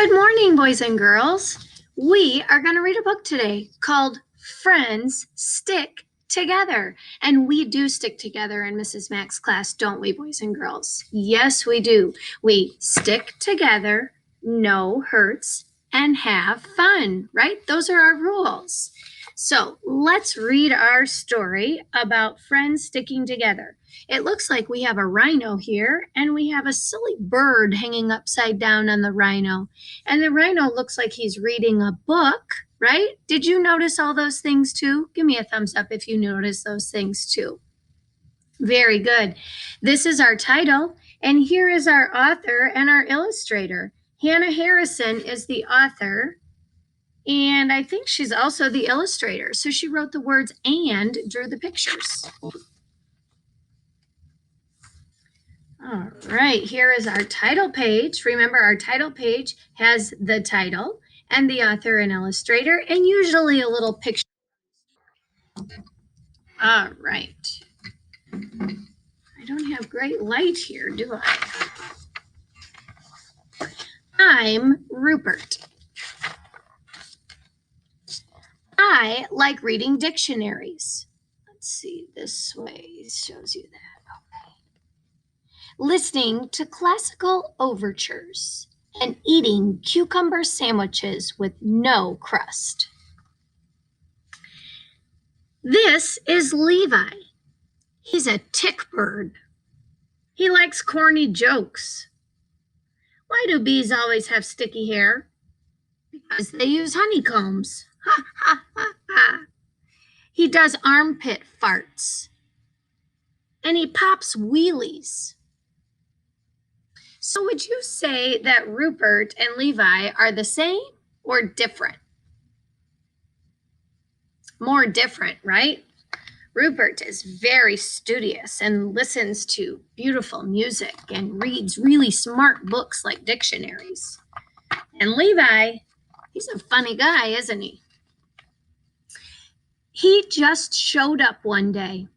Good morning, boys and girls. We are going to read a book today called Friends Stick Together. And we do stick together in Mrs. Mack's class, don't we, boys and girls? Yes, we do. We stick together, no hurts, and have fun, right? Those are our rules. So let's read our story about friends sticking together. It looks like we have a rhino here, and we have a silly bird hanging upside down on the rhino. And the rhino looks like he's reading a book, right? Did you notice all those things too? Give me a thumbs up if you notice those things too. Very good. This is our title, and here is our author and our illustrator. Hannah Harrison is the author, and I think she's also the illustrator. So she wrote the words and drew the pictures. All right, here is our title page. Remember, our title page has the title and the author and illustrator, and usually a little picture. All right. I don't have great light here, do I? I'm Rupert. I like reading dictionaries. Let's see, this way shows you that. Okay. Listening to classical overtures and eating cucumber sandwiches with no crust. This is Levi. He's a tick bird. He likes corny jokes. Why do bees always have sticky hair? Because they use honeycombs. Ha ha ha ha. He does armpit farts. And he pops wheelies. So would you say that Rupert and Levi are the same or different? More different, right? Rupert is very studious and listens to beautiful music and reads really smart books like dictionaries. And Levi, he's a funny guy, isn't he? He just showed up one day.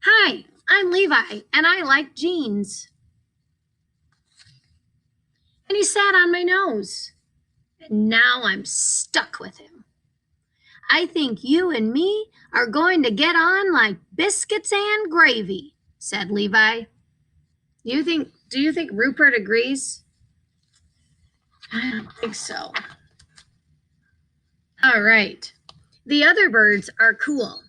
Hi, I'm Levi, and I like jeans. And he sat on my nose. And now I'm stuck with him. I think you and me are going to get on like biscuits and gravy, said Levi. Do you think Rupert agrees? I don't think so. All right. The other birds are cool.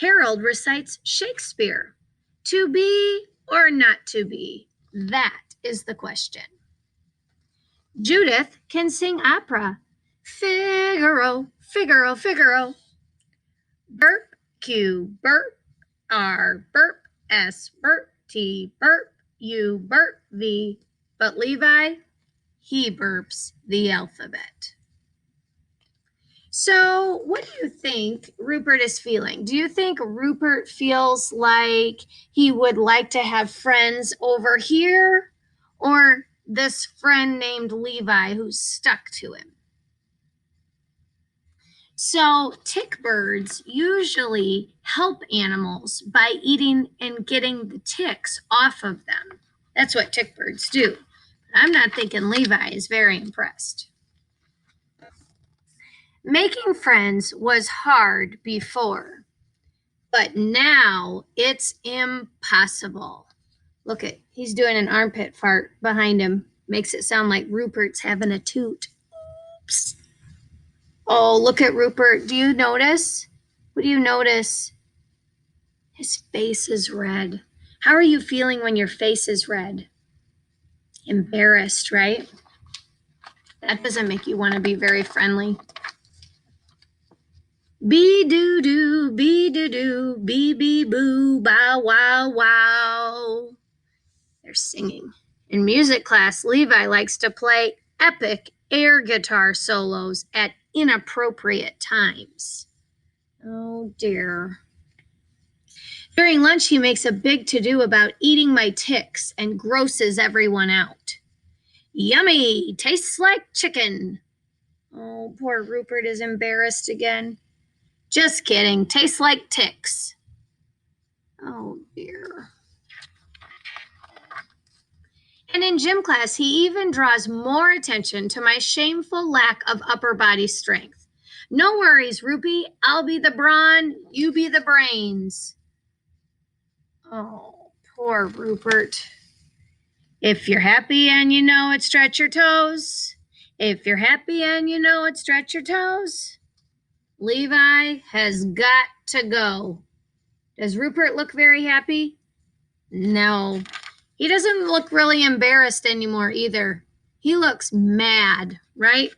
Harold recites Shakespeare. To be or not to be? That is the question. Judith can sing opera. Figaro, Figaro, Figaro. Burp, Q, burp, R, burp, S, burp, T, burp, U, burp, V. But Levi, he burps the alphabet. So what do you think Rupert is feeling? Do you think Rupert feels like he would like to have friends over here, or this friend named Levi who's stuck to him? So tick birds usually help animals by eating and getting the ticks off of them. That's what tick birds do. I'm not thinking Levi is very impressed. Making friends was hard before, but now it's impossible. Look at, he's doing an armpit fart behind him. Makes it sound like Rupert's having a toot. Oops. Oh, look at Rupert. Do you notice? What do you notice? His face is red. How are you feeling when your face is red? Embarrassed, right? That doesn't make you want to be very friendly. Bee-doo-doo, bee-doo-doo, bee-bee-boo, bow, wow, wow. They're singing. In music class, Levi likes to play epic air guitar solos at inappropriate times. Oh dear. During lunch, he makes a big to-do about eating my ticks and grosses everyone out. Yummy, tastes like chicken. Oh, poor Rupert is embarrassed again. Just kidding, tastes like ticks. Oh dear. And in gym class, he even draws more attention to my shameful lack of upper body strength. No worries, Rupee. I'll be the brawn, you be the brains. Oh, poor Rupert. If you're happy and you know it, stretch your toes. If you're happy and you know it, stretch your toes. Levi has got to go. Does Rupert look very happy? No. He doesn't look really embarrassed anymore either. He looks mad, right?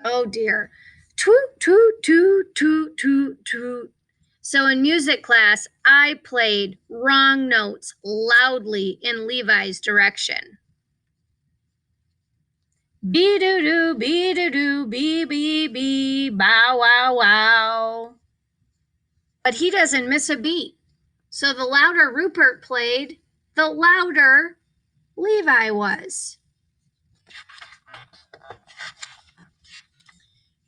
Oh dear. Toot, toot, toot, toot, toot, toot. So in music class, I played wrong notes loudly in Levi's direction. Bee-doo-doo, bee-doo-doo, bee-bee-bee, bow, wow, wow. But he doesn't miss a beat. So the louder Rupert played, the louder Levi was.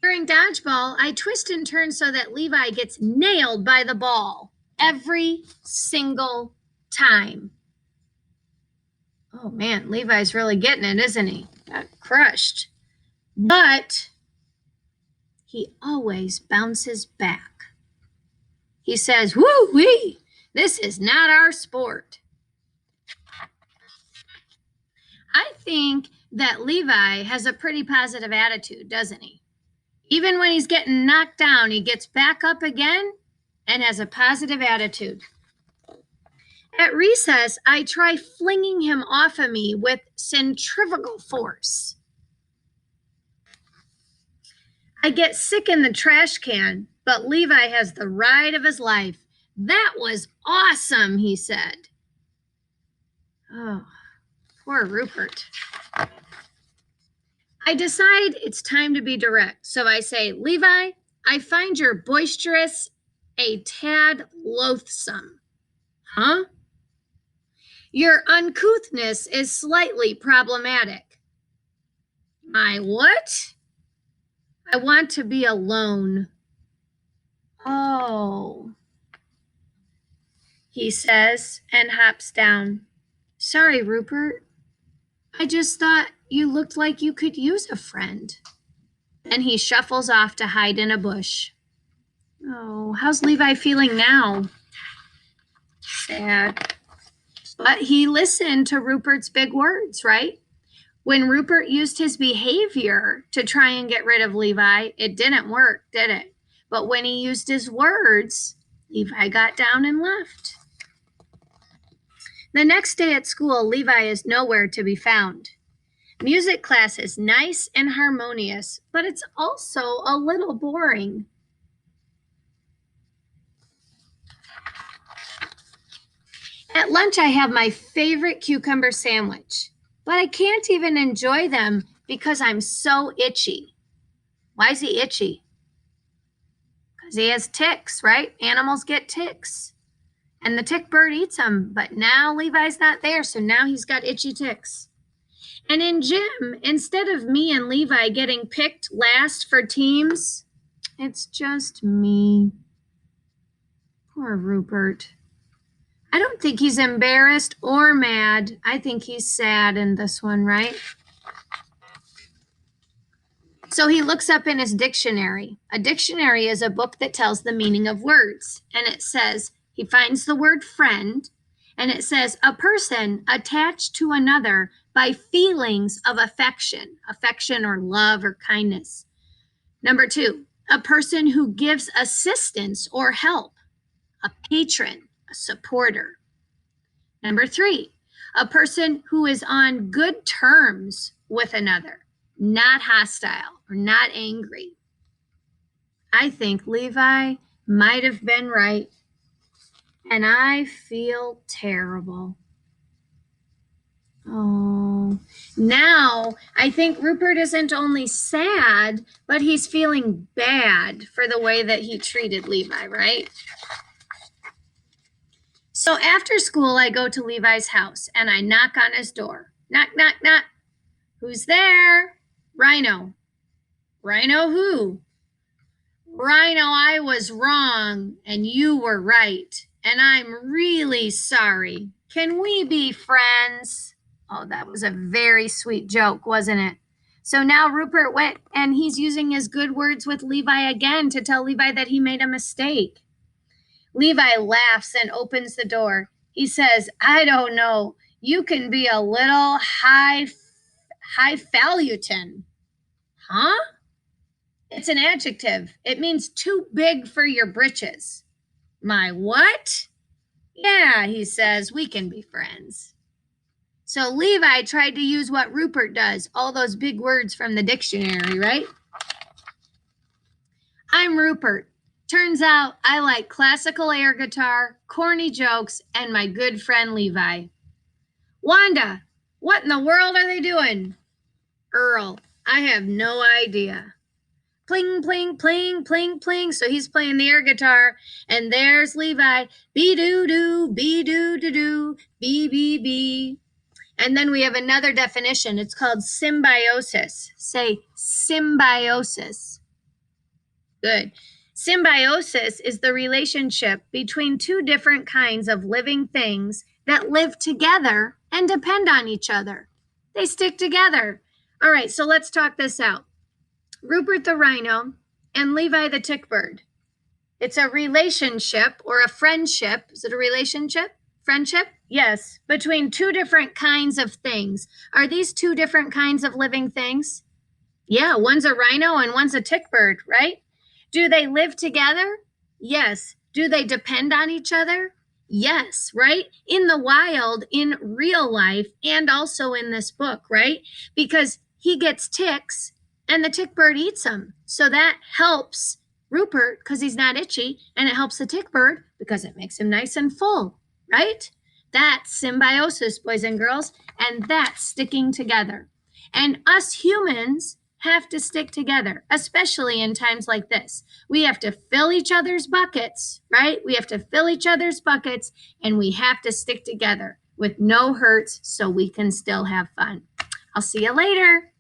During dodgeball, I twist and turn so that Levi gets nailed by the ball every single time. Oh man, Levi's really getting it, isn't he? Got crushed. But he always bounces back. He says, woo-wee, this is not our sport. I think that Levi has a pretty positive attitude, doesn't he? Even when he's getting knocked down, he gets back up again and has a positive attitude. At recess, I try flinging him off of me with centrifugal force. I get sick in the trash can, but Levi has the ride of his life. That was awesome, he said. Oh, poor Rupert. I decide it's time to be direct. So I say, Levi, I find your boisterous a tad loathsome. Huh? Your uncouthness is slightly problematic. My what? I want to be alone. Oh, he says and hops down. Sorry, Rupert. I just thought you looked like you could use a friend. And he shuffles off to hide in a bush. Oh, how's Levi feeling now? Sad. But he listened to Rupert's big words, right? When Rupert used his behavior to try and get rid of Levi, it didn't work, did it? But when he used his words, Levi got down and left. The next day at school, Levi is nowhere to be found. Music class is nice and harmonious, but it's also a little boring. At lunch, I have my favorite cucumber sandwich, but I can't even enjoy them because I'm so itchy. Why is he itchy? Because he has ticks, right? Animals get ticks. And the tick bird eats them, but now Levi's not there, so now he's got itchy ticks. And in gym, instead of me and Levi getting picked last for teams, it's just me. Poor Rupert. I don't think he's embarrassed or mad. I think he's sad in this one, right? So he looks up in his dictionary. A dictionary is a book that tells the meaning of words. And it says, he finds the word friend, and it says a person attached to another by feelings of affection or love or kindness. Number 2, a person who gives assistance or help, a patron, a supporter. Number 3, a person who is on good terms with another, not hostile or not angry. I think Levi might have been right, and I feel terrible. Oh, now I think Rupert isn't only sad, but he's feeling bad for the way that he treated Levi, right? So after school, I go to Levi's house and I knock on his door. Knock, knock, knock. Who's there? Rhino. Rhino who? Rhino, I was wrong and you were right, and I'm really sorry. Can we be friends? Oh, that was a very sweet joke, wasn't it? So now Rupert went and he's using his good words with Levi again to tell Levi that he made a mistake. Levi laughs and opens the door. He says, I don't know. You can be a little highfalutin. Huh? It's an adjective. It means too big for your britches. My what? Yeah, he says, we can be friends. So Levi tried to use what Rupert does, all those big words from the dictionary, right? I'm Rupert. Turns out I like classical air guitar, corny jokes, and my good friend Levi. Wanda, what in the world are they doing? Earl, I have no idea. Pling, pling, pling, pling, pling. So he's playing the air guitar, and there's Levi. Be-doo-doo, be-doo-doo-doo, be-be-be. And then we have another definition. It's called symbiosis. Say symbiosis. Good. Symbiosis is the relationship between two different kinds of living things that live together and depend on each other. They stick together. All right, so let's talk this out. Rupert the rhino and Levi the tick bird. It's a relationship or a friendship. Is it a relationship? Friendship? Yes, between two different kinds of things. Are these two different kinds of living things? Yeah, one's a rhino and one's a tick bird, right? Do they live together? Yes. Do they depend on each other? Yes, right? In the wild, in real life, and also in this book, right? Because he gets ticks and the tick bird eats them. So that helps Rupert because he's not itchy, and it helps the tick bird because it makes him nice and full, right? That's symbiosis, boys and girls, and that's sticking together. And us humans have to stick together, especially in times like this. We have to fill each other's buckets, right? We have to fill each other's buckets, and we have to stick together with no hurts so we can still have fun. I'll see you later.